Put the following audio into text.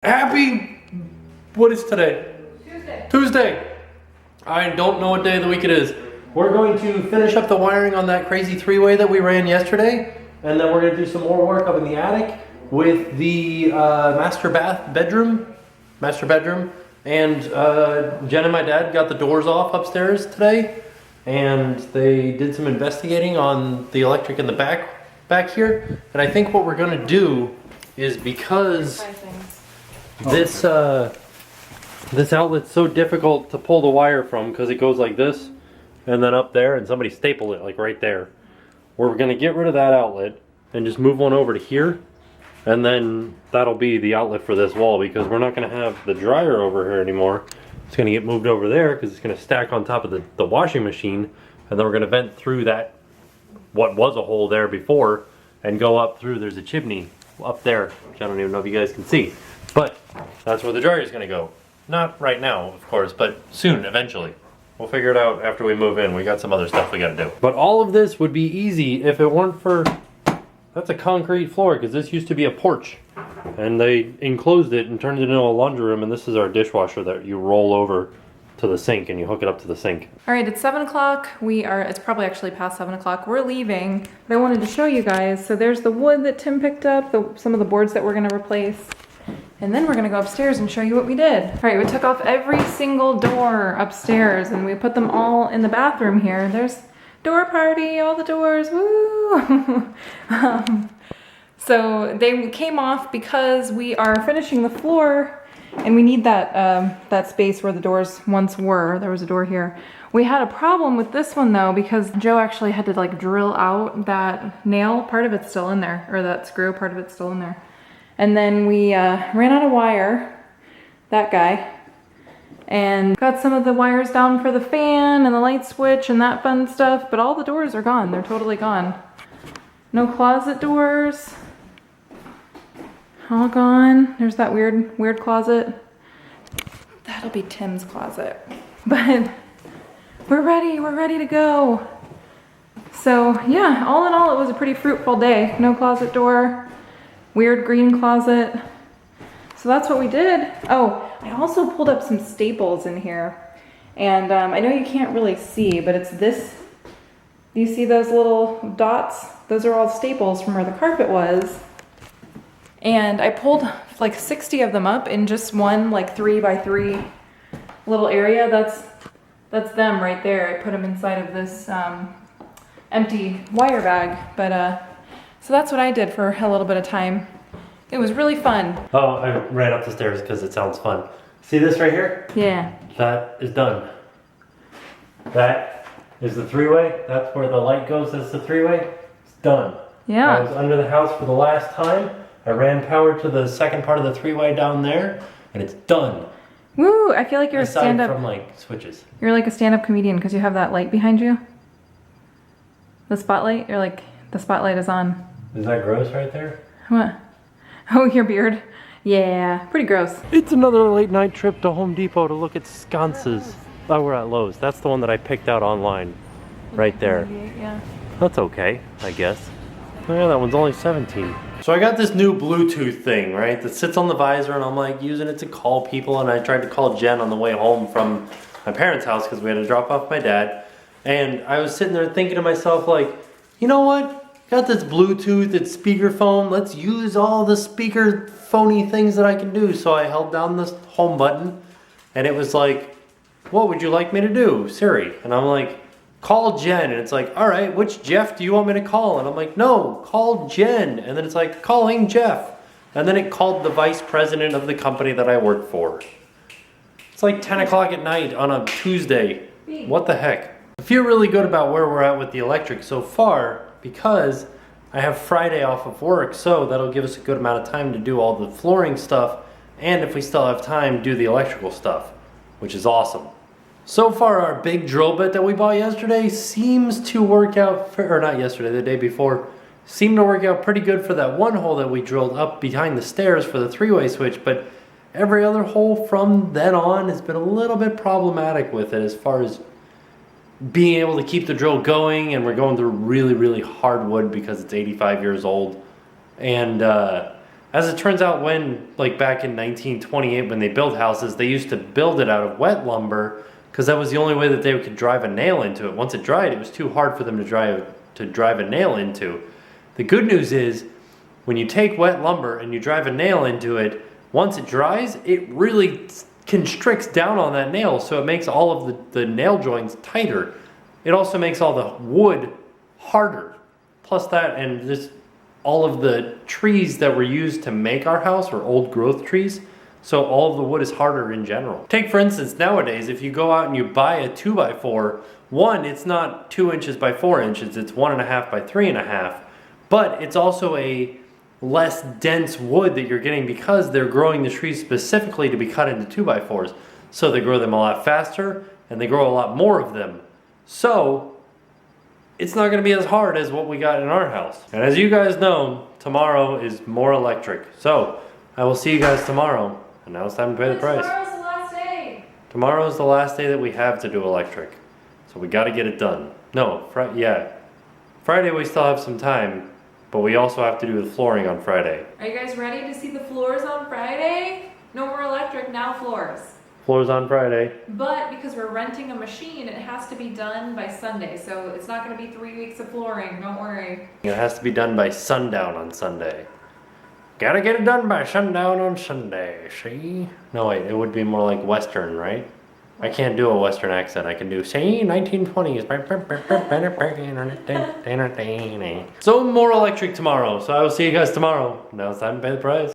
Happy, what is today? Tuesday. Tuesday. I don't know what day of the week it is. We're going to finish up the wiring on that crazy three-way that we ran yesterday, and then we're going to do some more work up in the attic with the master bedroom, and Jen and my dad got the doors off upstairs today, and they did some investigating on the electric in the back here, and I think what we're going to do is because this outlet's so difficult to pull the wire from because it goes like this and then up there, and somebody stapled it like right there. We're gonna get rid of that outlet and just move one over to here, and then that'll be the outlet for this wall because we're not gonna have the dryer over here anymore. It's gonna get moved over there because it's gonna stack on top of the washing machine, and then we're gonna vent through that, what was a hole there before, and go up through. There's a chimney up there, which I don't even know if you guys can see. But that's where the dryer is going to go. Not right now, of course, but soon, eventually. We'll figure it out after we move in. We got some other stuff we got to do. But all of this would be easy if it weren't for... That's a concrete floor, because this used to be a porch. And they enclosed it and turned it into a laundry room, and this is our dishwasher that you roll over to the sink and you hook it up to the sink. All right, it's 7 o'clock. It's probably actually past 7 o'clock. We're leaving, but I wanted to show you guys. So there's the wood that Tim picked up, some of the boards that we're gonna replace. And then we're gonna go upstairs and show you what we did. All right, we took off every single door upstairs and we put them all in the bathroom here. There's door party, all the doors, woo! So they came off because we are finishing the floor and we need that space where the doors once were. There was a door here. We had a problem with this one though because Joe actually had to like drill out that nail. Part of it's still in there, or that screw, part of it's still in there. And then we ran out of wire, that guy, and got some of the wires down for the fan and the light switch and that fun stuff, but all the doors are gone. They're totally gone. No closet doors. All gone. There's that weird closet. That'll be Tim's closet. But we're ready to go. So yeah, all in all, it was a pretty fruitful day. No closet door, weird green closet. So that's what we did. Oh, I also pulled up some staples in here. And I know you can't really see, but it's this. Do you see those little dots? Those are all staples from where the carpet was. And I pulled like 60 of them up in just one like 3x3 little area. That's them right there. I put them inside of this empty wire bag. But so that's what I did for a little bit of time. It was really fun. Oh, I ran up the stairs because it sounds fun. See this right here? Yeah. That is done. That is the three-way. That's where the light goes. That's the three-way. It's done. Yeah. I was under the house for the last time. I ran power to the second part of the three-way down there, and it's done. Woo! I feel like you're Aside a stand-up. from like switches. You're like a stand-up comedian because you have that light behind you. The spotlight. You're like the spotlight is on. Is that gross right there? What? Oh, your beard. Yeah, pretty gross. It's another late night trip to Home Depot to look at sconces. Oh, we're at Lowe's. That's the one that I picked out online. Right there. Yeah. That's okay, I guess. Oh yeah, that one's only 17. So I got this new Bluetooth thing, right, that sits on the visor, and I'm like using it to call people, and I tried to call Jen on the way home from my parents' house because we had to drop off my dad. And I was sitting there thinking to myself, like, you know what? Got this Bluetooth, it's speakerphone. Let's use all the speaker phony things that I can do. So I held down this home button, and it was like, what would you like me to do, Siri? And I'm like, call Jen. And it's like, all right, which Jeff do you want me to call? And I'm like, no, call Jen. And then it's like, calling Jeff. And then it called the vice president of the company that I work for. It's like 10 o'clock at night on a Tuesday. What the heck? I feel really good about where we're at with the electric so far because I have Friday off of work, so that'll give us a good amount of time to do all the flooring stuff, and if we still have time, do the electrical stuff, which is awesome. So far, our big drill bit that we bought yesterday seems to work out, or not yesterday, the day before, seemed to work out pretty good for that one hole that we drilled up behind the stairs for the three-way switch, but every other hole from then on has been a little bit problematic with it as far as being able to keep the drill going, and we're going through really hard wood because it's 85 years old. And As it turns out, when, like back in 1928, when they built houses, they used to build it out of wet lumber because that was the only way that they could drive a nail into it. Once it dried, it was too hard for them to drive a nail into. The good news is, when you take wet lumber and you drive a nail into it, once it dries, it really constricts down on that nail, so it makes all of the nail joints tighter. It also makes all the wood harder. Plus that, and just all of the trees that were used to make our house were old growth trees, so all of the wood is harder in general. Take for instance, nowadays, if you go out and you buy a 2x4, one, it's not 2 inches by 4 inches, it's 1.5 by 3.5, but it's also a less dense wood that you're getting because they're growing the trees specifically to be cut into 2x4s. So they grow them a lot faster and they grow a lot more of them. So it's not gonna be as hard as what we got in our house. And as you guys know, tomorrow is more electric. So I will see you guys tomorrow. And now it's time to pay the price. Tomorrow's the last day. Tomorrow is the last day that we have to do electric. So we gotta get it done. No, Friday we still have some time. But we also have to do the flooring on Friday. Are you guys ready to see the floors on Friday? No more electric, now floors. Floors on Friday. But because we're renting a machine, it has to be done by Sunday. So it's not going to be 3 weeks of flooring, don't worry. It has to be done by sundown on Sunday. Gotta get it done by sundown on Sunday, see? No wait, it would be more like Western, right? I can't do a Western accent. I can do, say, 1920s. So more electric tomorrow. So I will see you guys tomorrow. Now it's time to pay the price.